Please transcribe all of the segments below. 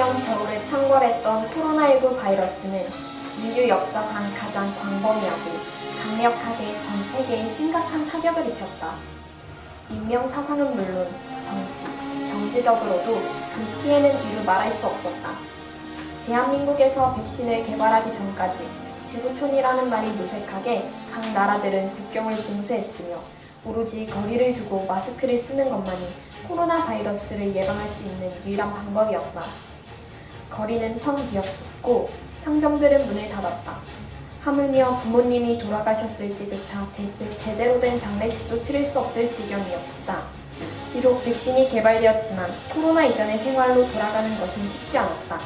뜨거운 겨울을 창궐했던 코로나19 바이러스는 인류 역사상 가장 광범위하고 강력하게 전 세계에 심각한 타격을 입혔다. 인명사상은 물론 정치, 경제적으로도 그 피해는 이루 말할 수 없었다. 대한민국에서 백신을 개발하기 전까지 지구촌이라는 말이 무색하게 각 나라들은 국경을 봉쇄했으며 오로지 거리를 두고 마스크를 쓰는 것만이 코로나 바이러스를 예방할 수 있는 유일한 방법이었다. 거리는 텅 비었고 상점들은 문을 닫았다. 하물며 부모님이 돌아가셨을 때조차 제대로 된 장례식도 치를 수 없을 지경이었다. 비록 백신이 개발되었지만 코로나 이전의 생활로 돌아가는 것은 쉽지 않았다.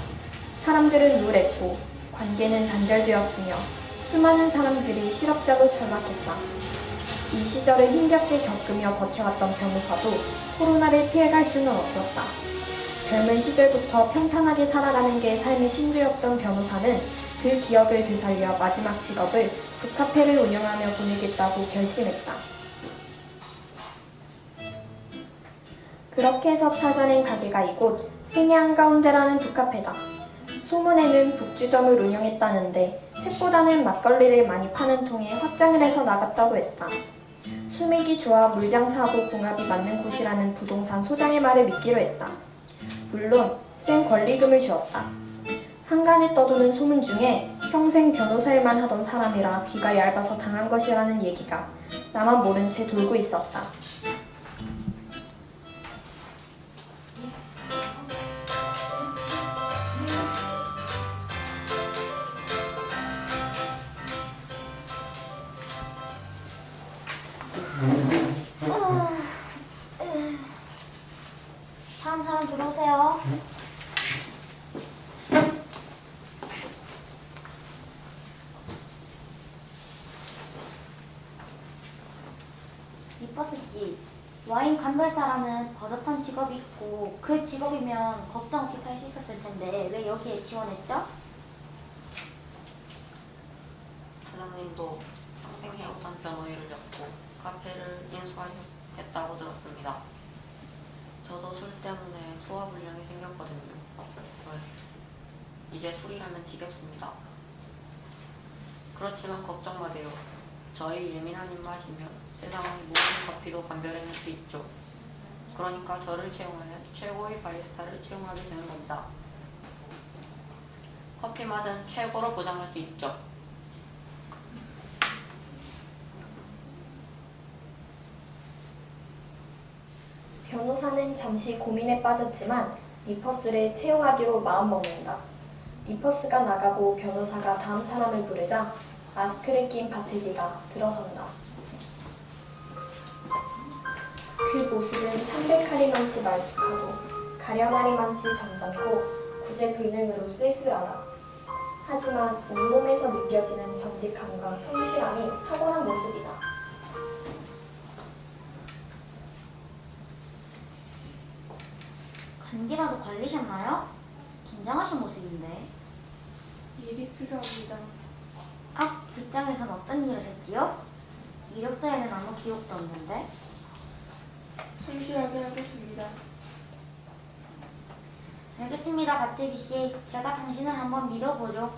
사람들은 우울했고 관계는 단절되었으며 수많은 사람들이 실업자로 전락했다. 이 시절을 힘겹게 겪으며 버텨왔던 변호사도 코로나를 피해갈 수는 없었다. 젊은 시절부터 평탄하게 살아가는 게 삶의 신비였던 변호사는 그 기억을 되살려 마지막 직업을 북카페를 운영하며 보내겠다고 결심했다. 그렇게 해서 찾아낸 가게가 이곳 생애 한가운데라는 북카페다. 소문에는 북주점을 운영했다는데 책보다는 막걸리를 많이 파는 통에 확장을 해서 나갔다고 했다. 수맥이 좋아 물장사하고 궁합이 맞는 곳이라는 부동산 소장의 말을 믿기로 했다. 물론 센 권리금을 주었다. 한간에 떠도는 소문 중에 평생 변호사일만 하던 사람이라 귀가 얇아서 당한 것이라는 얘기가 나만 모른 채 돌고 있었다. 다음 사람 들어오세요. 리퍼스 씨, 와인 감별사라는 버젓한 직업이 있고 그 직업이면 걱정 없이 살 수 있었을 텐데 왜 여기에 지원했죠? 사장님도 평생 해오던 변호일을 접고 카페를 인수하셨다고 들었습니다. 저도 술 때문에 소화불량이 생겼거든요. 이제 술이라면 지겹습니다. 그렇지만 걱정 마세요. 저희 예민한 입맛이면 세상의 모든 커피도 감별해낼 수 있죠. 그러니까 저를 채용하면 최고의 바리스타를 채용하게 되는 겁니다. 커피 맛은 최고로 보장할 수 있죠. 변호사는 잠시 고민에 빠졌지만 리퍼스를 채용하기로 마음먹는다. 리퍼스가 나가고 변호사가 다음 사람을 부르자 마스크를 낀 바틀비가 들어선다. 그 모습은 창백하리만치 말쑥하고 가련하리만치 점잖고 구제불능으로 쓸쓸하다. 하지만 온몸에서 느껴지는 정직함과 성실함이 타고난 모습이다. 감기라도 걸리셨나요? 긴장하신 모습인데. 일이 필요합니다. 직장에선 어떤 일을 하셨지요? 이력서에는 아무 기록도 없는데. 성실하게 하겠습니다. 알겠습니다, 바태비 씨. 제가 당신을 한번 믿어보죠.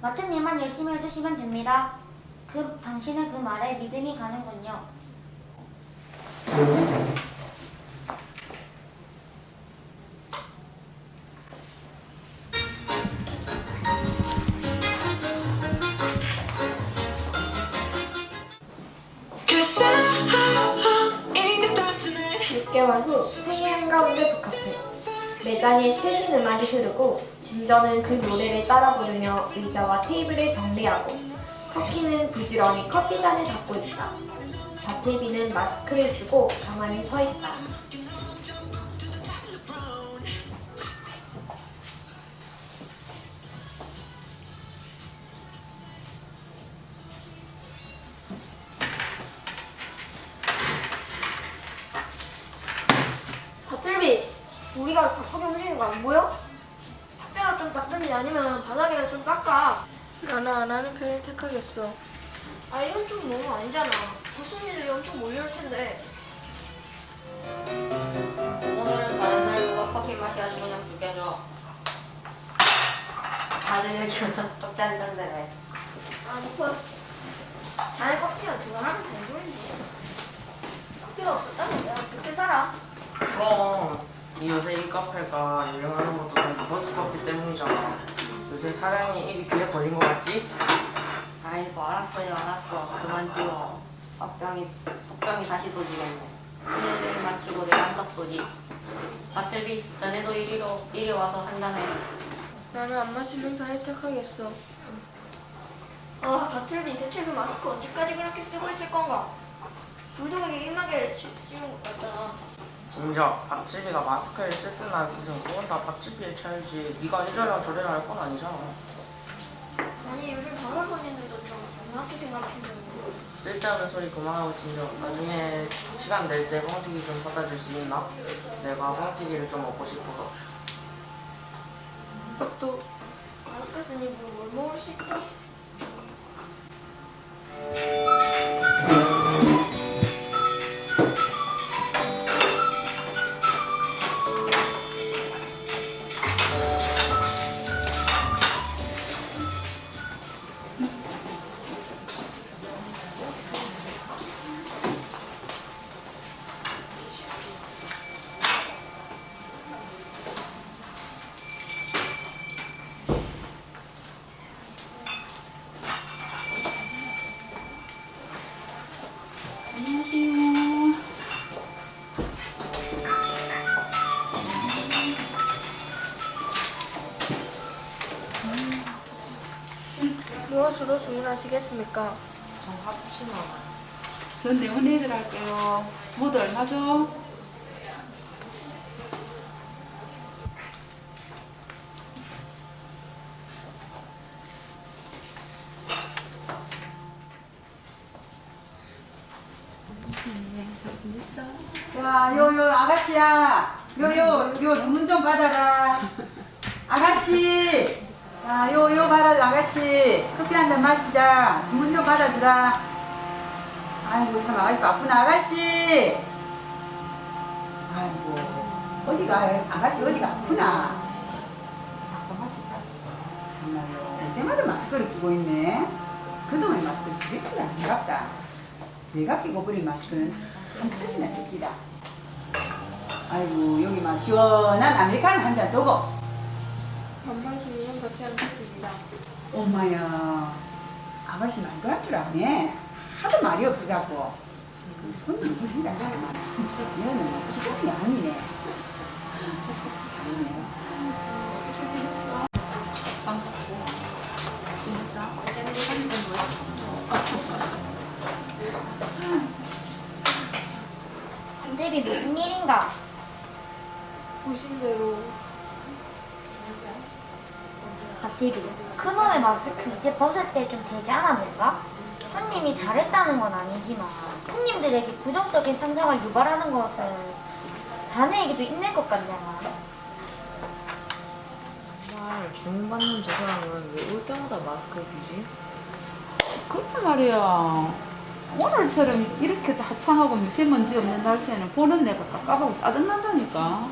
맡은 일만 열심히 해주시면 됩니다. 당신의 그 말에 믿음이 가는군요. 육 개월 후 생애 한가운데 북카페. 매장에 최신 음악이 흐르고 진저는 그 노래를 따라 부르며 의자와 테이블을 정리하고 터키는 부지런히 커피잔을 닦고 있다. 바틀비는 마스크를 쓰고 가만히 서 있다. 바틀비, 우리가 바쁘게 움직이는 거 안 보여? 탁자를 좀 닦든지 아니면 바닥이나 좀 닦아. 나는 안 하는 편을 택하겠어. 아, 이건 좀 너무 아니잖아. 교수님들이 엄청 몰려올 텐데. 오늘은 다른 날 누가 커피 마셔야지 그냥 죽여줘. 다들 여기 와서 떡지 한잔 되네. 아, 놓고 안에 커피가 좋아하는 단소리지. 커피가 없었다면 내가 그렇게 살아. 그럼 이 요새 이 카페가 유행하는 것도 다 버스커피 때문이잖아. 요새 사장이 입이 귀에 걸린 것 같지? 아이고 알았어요 알았어. 그만 띄워. 속병이 다시 도지겠네. 오늘 마치고 내일 한턱도지. 마틀비 전에도 이리 와서 한잔해. 나는 안 마시면 편히 택하겠어. 아, 바틀리 대체 그 마스크 언제까지 그렇게 쓰고 있을 건가? 불독에게 일마개를 씌운 것 같잖아. 진짜 박치비가 마스크를 쓰든 안 쓰든 그건 다 박치비의 차이지. 네가 이래라 저래라 할 건 아니잖아. 아니, 요즘 방울 손님들도 좀 이상하게 생각해서. 쓸데없는 소리 그만하고 진정. 나중에 시간 낼 때 뻥튀기 좀 사다 줄 수 있나? 내가 뻥튀기를 좀 먹고 싶어서. 또 마스크 쓰니 뭘 먹을 수 있다? 무엇으로 주문하시겠습니까? 저 카푸치노 하나요. 전 네모네이드 할게요. 모두 얼마죠? 자, 요 아가씨야. 요 주문 좀 받아라. 아가씨. 자, 요 봐라 아가씨. 커피 한 잔 마시자. 주문 좀 받아주라. 아이고 참 아가씨 바쁘나 아가씨. 아이고 어디가 아가씨 어디가 아프나. 참말로 갈 때마다 마스크를 끼고 있네. 그동안 마스크 지겹지가 않은갑다. 내가 끼고 버린 마스크는 한 편이나 뜯기다. 아이고 여기 막 시원한 아메리카노 한 잔 두고. 반말 주문은 받지 않겠습니다. 엄마야 아가씨 말도 할 줄 아네. 하도 말이 없어갖고 그 손님 무슨 생각하나. 얘는 지금이 아니네. 잘이네. 반대비 무슨 일인가? 보신 대로 바티비, 그놈의 마스크 이제 벗을 때 좀 되지 않았는가? 손님이 잘했다는 건 아니지만 손님들에게 부정적인 상상을 유발하는 것은 자네에게도 있는 것 같냐? 정말 주문받는 저 사람은 왜 올 때마다 마스크를 끼지? 그렇단 말이야. 오늘처럼 이렇게 화창하고 미세먼지 없는 날씨에는 보는 내가 깝깝하고 짜증난다니까.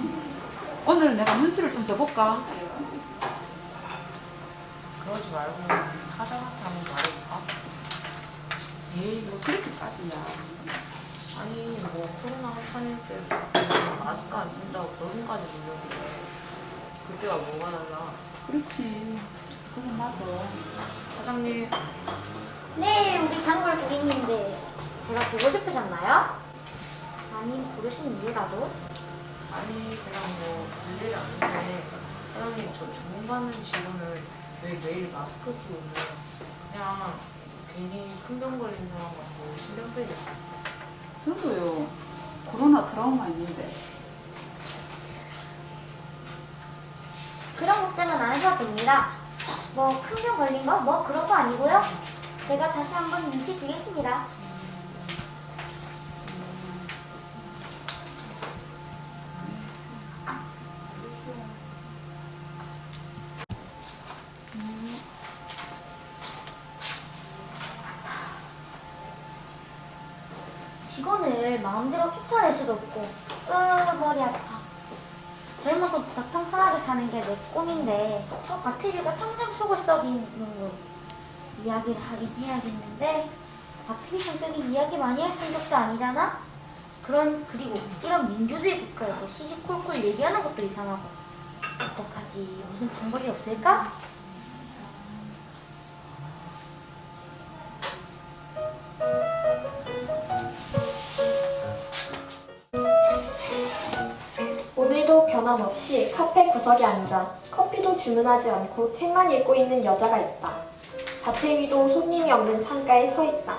오늘은 내가 눈치를 좀 줘볼까? 그러지 말고 사장한테 한번 말해볼까? 에이 뭐 그렇게까지야. 아니 뭐 코로나 한창일 때 마스크 안 쓴다고 그런까지 놀렸는데 그때가 뭐가 달라. 그렇지. 그건 맞아. 사장님 네, 우리 단골 고객님인데 제가 보고 싶으셨나요? 아님 부르신 이유라도? 아니 그냥 뭐 별일 아닌데 사장님 저 주문받는 직원은 왜 매일 마스크 쓰고 있나요? 그냥 괜히 큰 병 걸린 사람 같고 신경 쓰이게. 저도요. 코로나 트라우마 있는데. 그런 걱정은 안 하셔도 됩니다. 뭐 큰 병 걸린 거? 뭐 그런 거 아니고요. 제가 다시 한번 눈치 주겠습니다. 직원을 마음대로 쫓아낼 수도 없고 머리 아파. 젊어서부터 평탄하게 사는 게 내 꿈인데 저 박태비가 청정 속을 썩이는 거 이야기를 하긴 해야겠는데 박태비 성격이 이야기 많이 할 성격도 아니잖아? 그리고 이런 민주주의 국가에서 시시콜콜 얘기하는 것도 이상하고 어떡하지? 무슨 방법이 없을까? 오늘도 변함없이 카페 구석에 앉아 커피도 주문하지 않고 책만 읽고 있는 여자가 있다. 자태위도 손님이 없는 창가에 서 있다.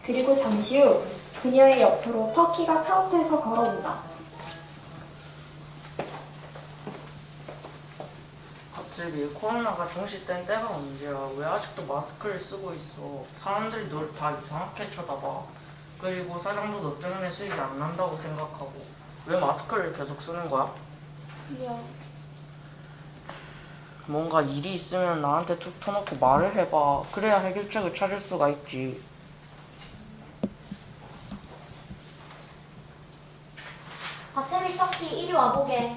그리고 잠시 후 그녀의 옆으로 터키가 카운터에서 걸어온다. 박재비, 코로나가 종식된 때가 언제야? 왜 아직도 마스크를 쓰고 있어? 사람들이 널 다 이상하게 쳐다봐. 그리고 사장도 너 때문에 수익이 안 난다고 생각하고. 왜 마스크를 계속 쓰는 거야? 그냥 뭔가 일이 있으면 나한테 툭 터놓고 말을 해봐. 그래야 해결책을 찾을 수가 있지. 박태비 터키 이리 와보게.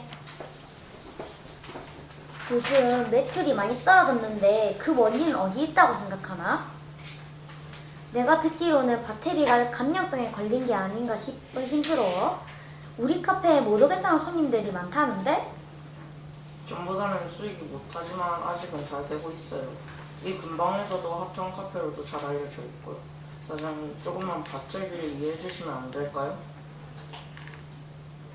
요즘 매출이 많이 떨어졌는데 그 원인은 어디 있다고 생각하나? 내가 듣기로는 박태비가 감염병에 걸린 게 아닌가 의심스러워. 우리 카페에 모르겠다는 손님들이 많다는데? 전보다는 수익이 못하지만 아직은 잘 되고 있어요. 이 근방에서도 합정 카페로도 잘 알려져 있고요. 사장님, 조금만 박재비를 이해해 주시면 안 될까요?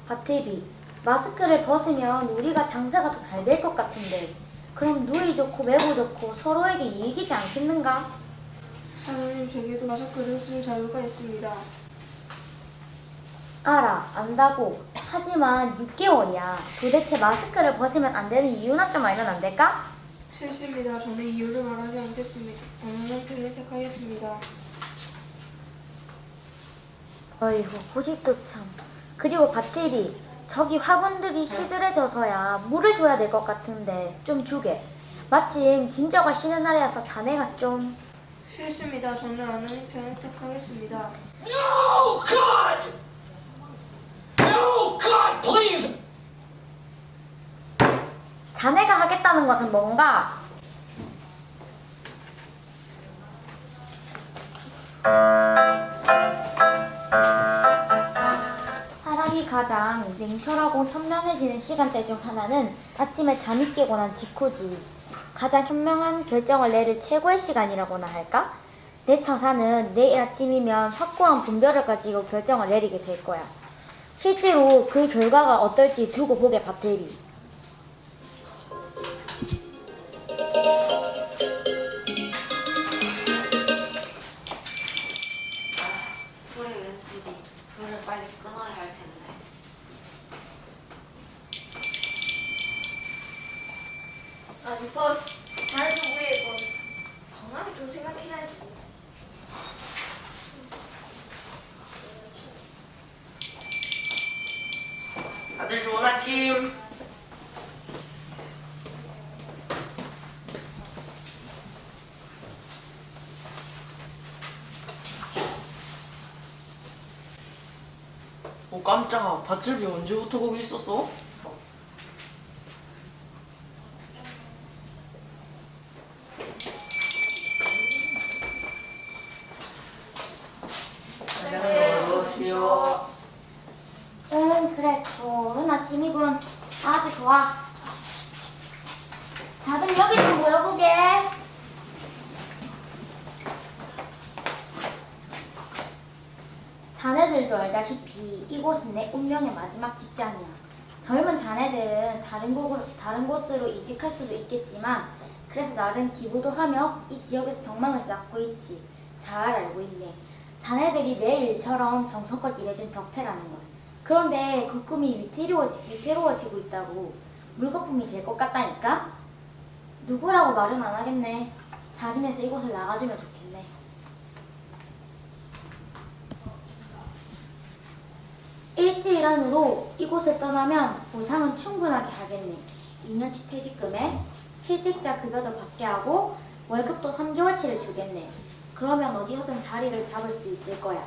박태비, 마스크를 벗으면 우리가 장사가 더 잘 될 것 같은데 그럼 누이 좋고 매고 좋고 서로에게 이익이지 않겠는가? 사장님 제게도 마스크를 쓸 자유가 있습니다. 알아, 안다고. 하지만 6개월이야. 도대체 마스크를 벗으면 안 되는 이유나 좀 알면 안 될까? 싫습니다. 저는 이유를 말하지 않겠습니다. 어느 편을 택하겠습니다. 어이구, 고집도 참. 그리고 박태비, 저기 화분들이 시들해져서야 물을 줘야 될 것 같은데 좀 주게. 마침 진저가 쉬는 날이라서 자네가 좀... 싫습니다. 저는 안 하는 편을 택하겠습니다. No, God! No, God, please! 자네가 하겠다는 것은 뭔가? 사람이 가장 냉철하고 현명해지는 시간대 중 하나는 아침에 잠이 깨고 난 직후지. 가장 현명한 결정을 내릴 최고의 시간이라고나 할까? 내 처사는 내일 아침이면 확고한 분별을 가지고 결정을 내리게 될 거야. 실제로 그 결과가 어떨지 두고 보게, 박태리. 술이 왜 뜨지? 술을 빨리 끊어야 할 텐데. 아니 버스 다른 좀 우리 건강을 좀 생각해야지. 다들 좋은 아침. 오, 깜짝아. 밧줄비 언제부터 거기 있었어? 그래, 좋은 아침이군. 아주 좋아. 다들 여기 좀 모여보게. 자네들도 알다시피 이곳은 내 운명의 마지막 직장이야. 젊은 자네들은 다른 곳으로 이직할 수도 있겠지만 그래서 나름 기부도 하며 이 지역에서 덕망을 쌓고 있지. 잘 알고 있네. 자네들이 내 일처럼 정성껏 일해준 덕태라는 걸. 그런데 그 꿈이 위태로워지고 있다고. 물거품이 될 것 같다니까? 누구라고 말은 안 하겠네. 자기네서 이곳을 나가주면 좋겠네. 일주일 안으로 이곳을 떠나면 보상은 충분하게 하겠네. 2년치 퇴직금에 실직자 급여도 받게 하고 월급도 3개월치를 주겠네. 그러면 어디서든 자리를 잡을 수 있을 거야.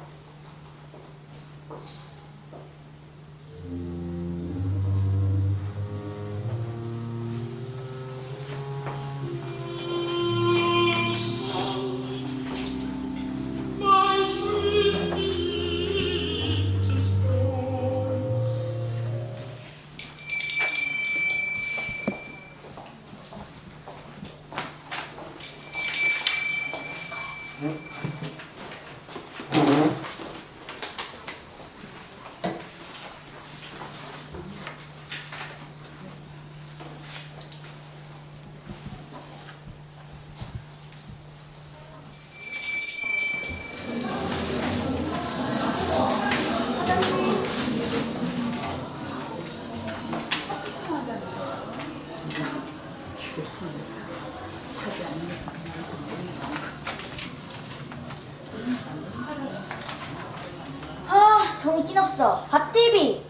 아, 정신없어. 밭들비!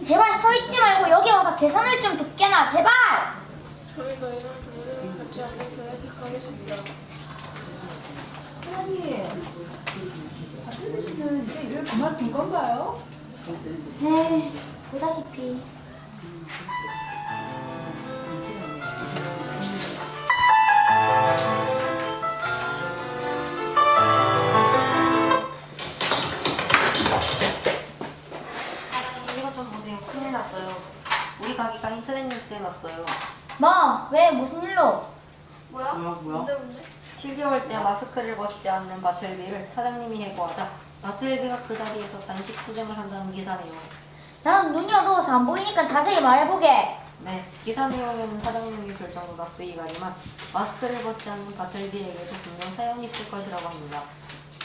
제발 서 있지 말고 여기 와서 계산을 좀 돕게나, 제발! 저희가 이런 주문을 받지 않는 편에 택하겠습니다. 사장님, 박태민 씨는 이제 일을 그만둔 건가요? 네, 보다시피. 사장님 이것 좀 보세요. 큰일 났어요. 우리 가게가 인터넷 뉴스에 났어요. 뭐, 왜, 무슨 일로? 뭐야? 뭐야? 뭔데? 7개월째 마스크를 벗지 않는 바틀비를 사장님이 해고하자 바틀비가 그 자리에서 단식 투쟁을 한다는 기사네요. 나는 눈이 어두워서 안 보이니까 자세히 말해보게. 네, 기사 내용에는 사장님이 결정도 납득이 가지만 마스크를 벗지 않는 바틀비에게도 분명 사연이 있을 것이라고 합니다.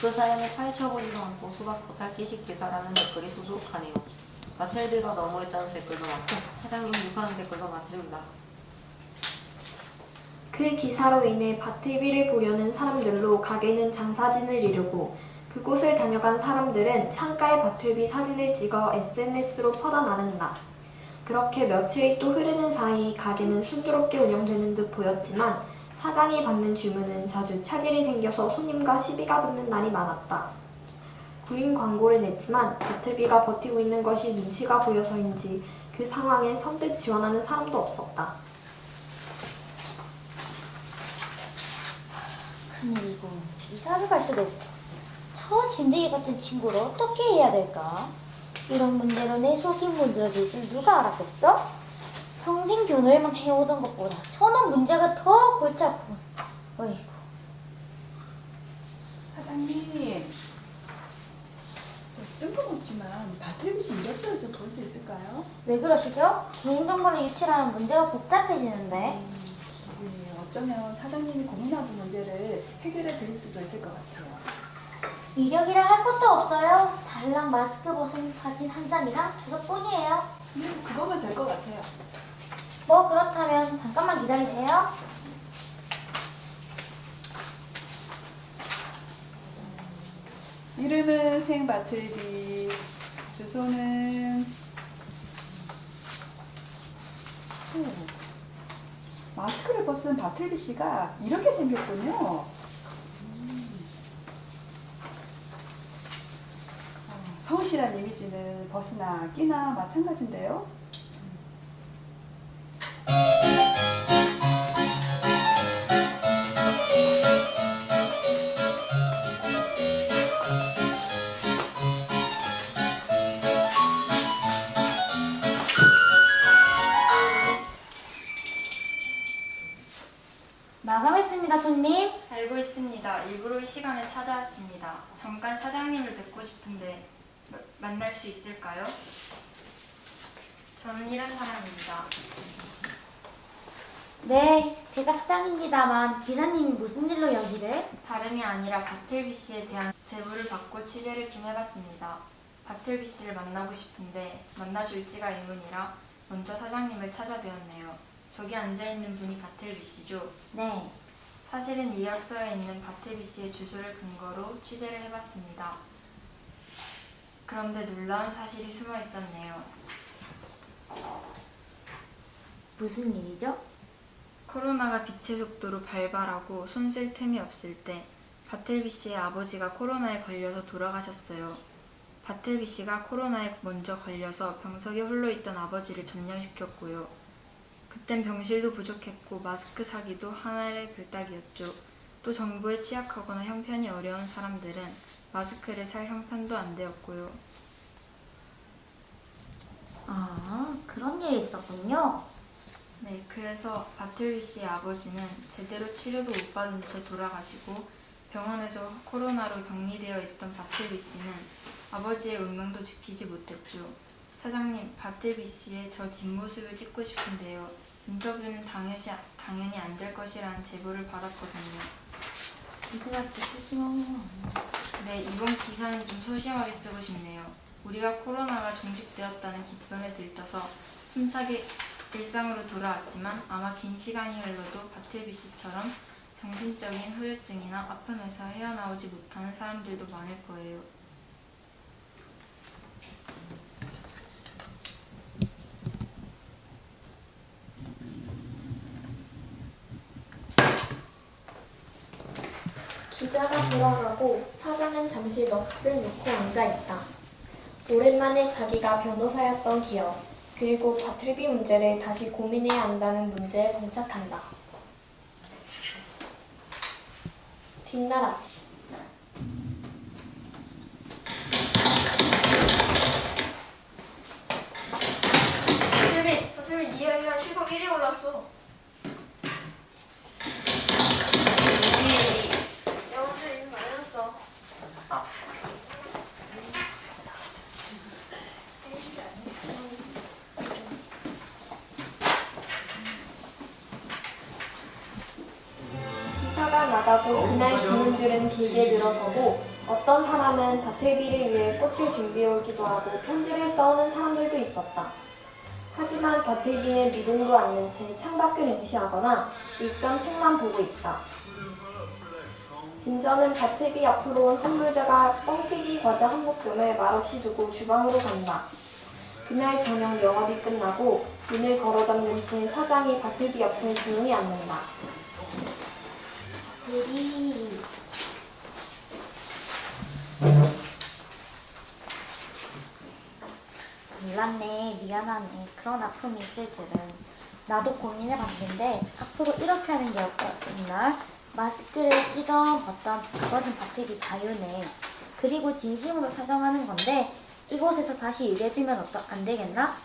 그 사연을 파헤쳐보지도 않고 수박 겉핥기식 기사라는 댓글이 수두룩하네요. 바틀비가 너무했다는 댓글도 많고 사장님 욕하는 댓글도 많습니다. 그 기사로 인해 바틀비를 보려는 사람들로 가게는 장사진을 이루고 그곳을 다녀간 사람들은 창가에 바틀비 사진을 찍어 SNS로 퍼져나른다. 그렇게 며칠이 또 흐르는 사이 가게는 순조롭게 운영되는 듯 보였지만 사장이 받는 주문은 자주 차질이 생겨서 손님과 시비가 붙는 날이 많았다. 구인 광고를 냈지만 바틀비가 버티고 있는 것이 눈치가 보여서인지 그 상황에 선뜻 지원하는 사람도 없었다. 큰일이고, 이사를 갈 수도 없고, 저 진드기 같은 친구를 어떻게 해야 될까? 이런 문제로 내 속이 문드러질 줄 누가 알았겠어? 평생 변호일만 해오던 것보다 저는 문제가 더 골치 아프군. 어이구. 사장님, 뜬금없지만 바틀비 씨 이력서를 좀 볼 수 있을까요? 왜 그러시죠? 개인정보를 유출하면 문제가 복잡해지는데. 네, 어쩌면 사장님이 고민하던 문제를 해결해 드릴 수도 있을 것 같아요. 이력이라 할 것도 없어요. 달랑 마스크 벗은 사진 한 장이랑 주소뿐이에요. 그거면 될 것 같아요. 뭐 그렇다면 잠깐만 기다리세요. 이름은 생바틀비, 주소는 마스크를 벗은 바틀비 씨가 이렇게 생겼군요. 성실한 이미지는 벗으나 끼나 마찬가지인데요. 마감했습니다, 손님. 알고 있습니다. 일부러 이 시간에 찾아왔습니다. 잠깐 사장님을 뵙고 싶은데 만날 수 있을까요? 저는 이런 사람입니다. 네, 제가 사장입니다만 기사님이 무슨 일로 여기를? 다름이 아니라 바틀비 씨에 대한 제보를 받고 취재를 좀 해봤습니다. 바틀비 씨를 만나고 싶은데 만나줄지가 의문이라 먼저 사장님을 찾아뵈었네요. 저기 앉아있는 분이 바틀비 씨죠? 네. 사실은 이력서에 있는 바틀비 씨의 주소를 근거로 취재를 해봤습니다. 그런데 놀라운 사실이 숨어 있었네요. 무슨 일이죠? 코로나가 빛의 속도로 발발하고 손 쓸 틈이 없을 때 바틀비 씨의 아버지가 코로나에 걸려서 돌아가셨어요. 바틀비 씨가 코로나에 먼저 걸려서 병석에 홀로 있던 아버지를 전염시켰고요. 그땐 병실도 부족했고 마스크 사기도 하나의 불닭이었죠. 또 정부에 취약하거나 형편이 어려운 사람들은 마스크를 살 형편도 안 되었고요. 아, 그런 일이 있었군요. 네, 그래서 바틀비 씨의 아버지는 제대로 치료도 못 받은 채 돌아가시고 병원에서 코로나로 격리되어 있던 바틀비 씨는 아버지의 운명도 지키지 못했죠. 사장님, 바틀비 씨의 저 뒷모습을 찍고 싶은데요. 인터뷰는 당연히 안 될 것이라는 제보를 받았거든요. 이들한테 소심한 거 네, 이번 기사는 좀 소심하게 쓰고 싶네요. 우리가 코로나가 종식되었다는 기쁨에 들떠서 숨차게 일상으로 돌아왔지만 아마 긴 시간이 흘러도 바틀비 씨처럼 정신적인 후유증이나 아픔에서 헤어나오지 못하는 사람들도 많을 거예요. 기자가 돌아가고 사장은 잠시 넋을 놓고 앉아있다. 오랜만에 자기가 변호사였던 기억, 그리고 바틀비 문제를 다시 고민해야 한다는 문제에 봉착한다. 뒷날 아침. 바틀비 네 이야기가 실검 1위에 올랐어. 내가 먼저 이미 말해놨어. 기사가 나가고 그날 주문들은 길게 늘어서고 어떤 사람은 바틀비를 위해 꽃을 준비해 오기도 하고 편지를 써오는 사람들도 있었다. 하지만 바틀비는 미동도 않는 채 창밖을 응시하거나 읽던 책만 보고 있다. 진저는 바틀비 앞으로 온 선물대가 뻥튀기 과자 한 묶음을 말없이 두고 주방으로 간다. 그날 저녁 영업이 끝나고 문을 걸어잡는 채 사장이 바틀비 옆에 조용히 앉는다. 우리 몰랐네. 미안하네. 그런 아픔이 있을 줄은. 나도 고민해봤는데 앞으로 이렇게 하는 게 어떨까? 마스크를 끼던 벗던 그것은 바틀비 자유네. 그리고 진심으로 사정하는 건데 이곳에서 다시 일해주면 안 되겠나?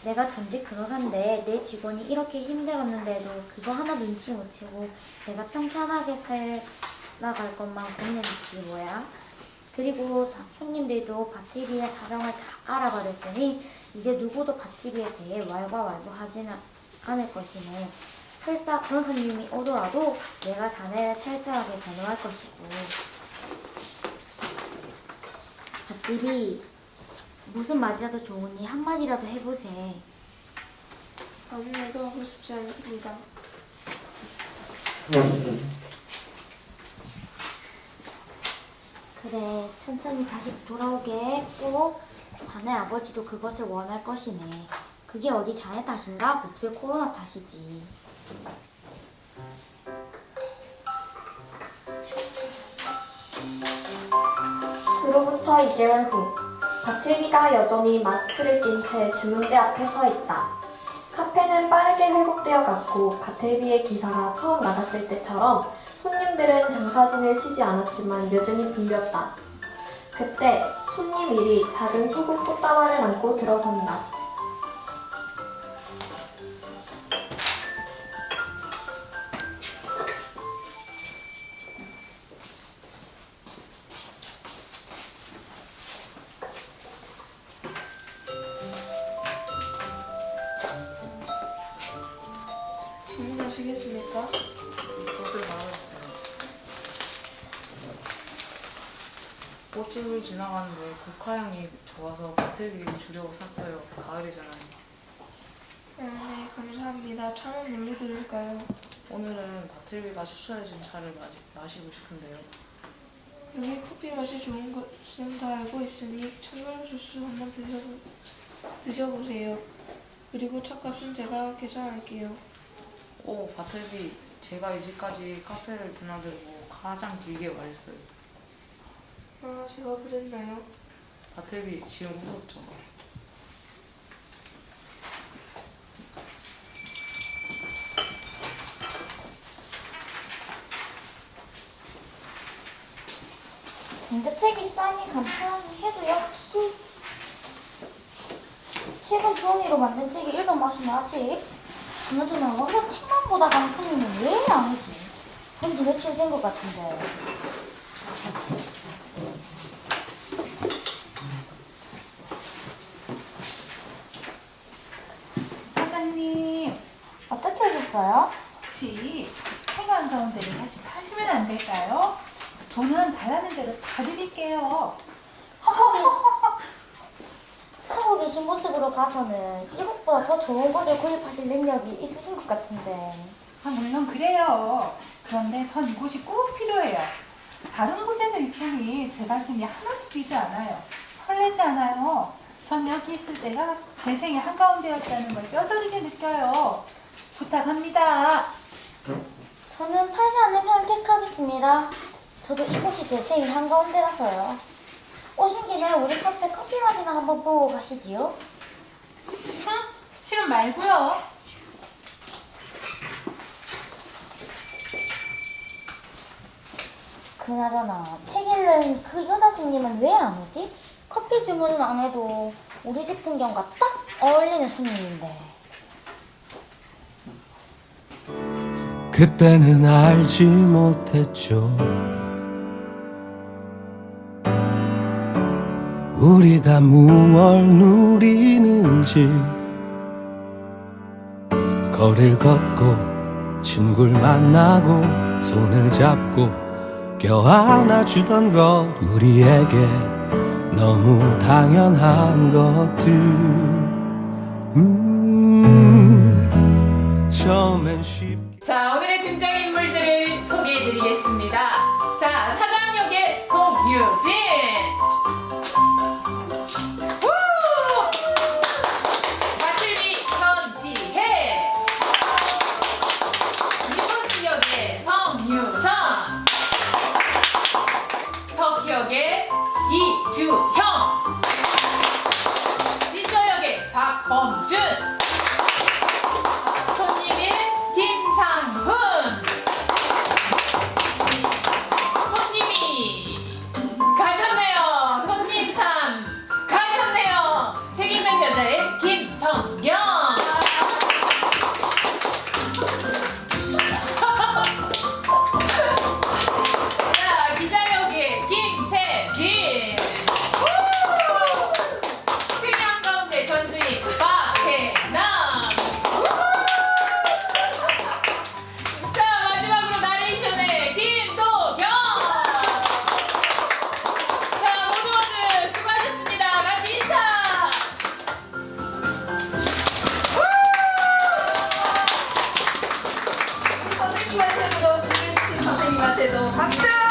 내가 전직 변호사인데 내 직원이 이렇게 힘들었는데도 그거 하나 눈치 못 채고 내가 평탄하게 살아갈 것만 고민했지 뭐야. 그리고 손님들도 바틀비의 사정을 다 알아버렸으니 이제 누구도 바틀비에 대해 왈가왈부 하지는 않을 것이네. 설사 그런 손님이 오더라도 내가 자네를 철저하게 변호할 것이고. 바틀비, 무슨 말이라도 좋으니 한마디라도 해보세. 아무 말도 하고 싶지 않습니다. 그래, 천천히 다시 돌아오게. 꼭 자네 아버지도 그것을 원할 것이네. 그게 어디 자네 탓인가? 몹쓸 코로나 탓이지. 그로부터 2개월 후, 바틀비가 여전히 마스크를 낀 채 주문대 앞에 서 있다. 카페는 빠르게 회복되어 갔고 바틀비의 기사가 처음 나갔을 때처럼 손님들은 장사진을 치지 않았지만 여전히 붐볐다. 그때 손님 1이 작은 소금 꽃다발을 안고 들어선다. 주문하시겠습니까? 꽃을 말아주세요. 꽃집을 지나가는데 국화향이 좋아서 바틀비 주려고 샀어요. 가을이잖아요. 네, 감사합니다. 차는 뭘로 드릴까요? 오늘은 바틀비가 추천해준 차를 마시고 싶은데요. 여기 커피 맛이 좋은 것은 다 알고 있으니 참돔 주스 한번 드셔보세요. 그리고 차값은 제가 계산할게요. 오, 바틀비, 제가 이제까지 카페를 드나들고 가장 길게 말했어요. 아, 제가 그랬나요? 바틀비, 지금 무섭죠? 경제책이 싸니 간편히 해도 역시 최근 주원이로 만든 책이 읽은 맛이 나지. 그나저나 원래 책만 보다가는 손님은 왜 안 오지? 한지 며칠 된 것 같은데. 사장님, 어떻게 하셨어요? 혹시 생활 가운데를 다시 파시면 안 될까요? 돈은 달라는 대로 다 드릴게요. 하고 계신 모습으로 봐서는 이것보다 더 좋은 것을 구입하실 능력이 있으신 것 같은데. 아, 물론 그래요. 그런데 전 이곳이 꼭 필요해요. 다른 곳에서 있으니 제 가슴이 하나도 뛰지 않아요. 설레지 않아요. 전 여기 있을 때가 제 생의 한가운데였다는 걸 뼈저리게 느껴요. 부탁합니다. 저는 팔지 않는 편을 택하겠습니다. 저도 이곳이 제 생의 한가운데라서요. 오신 김에 우리 카페 커피 맛이나 한번 보고 가시지요. 싫으면 말고요. 그나저나 책 읽는 그 여자 손님은 왜 안 오지? 커피 주문은 안 해도 우리 집 풍경과 딱 어울리는 손님인데. 그때는 알지 못했죠. 우리가 무얼 누리는지. 거리를 걷고 친구를 만나고 손을 잡고 껴안아주던 것, 우리에게 너무 당연한 것들. 처음엔 쉽게. 자, 오늘의 등장인물들을 소개해드리겠습니다. 자, 사장 역의 송유진. 마틀리 전지혜. 니버스 역의 성유성. 터키 역의 이주형. 진저 역의 박범준. 손님인 김상훈. 손님이 가셨네요. 손님 3 가셨네요. 책 읽는 여자의 김성경. 자, 기자 역의 김세빈. 승양 가운데 전주인 박혜남. 자, 마지막으로 나레이션의 김도경. 자, 모두 수고하셨습니다. 같이 인사. 우리 선생님한테도, 선생님한테도 박수!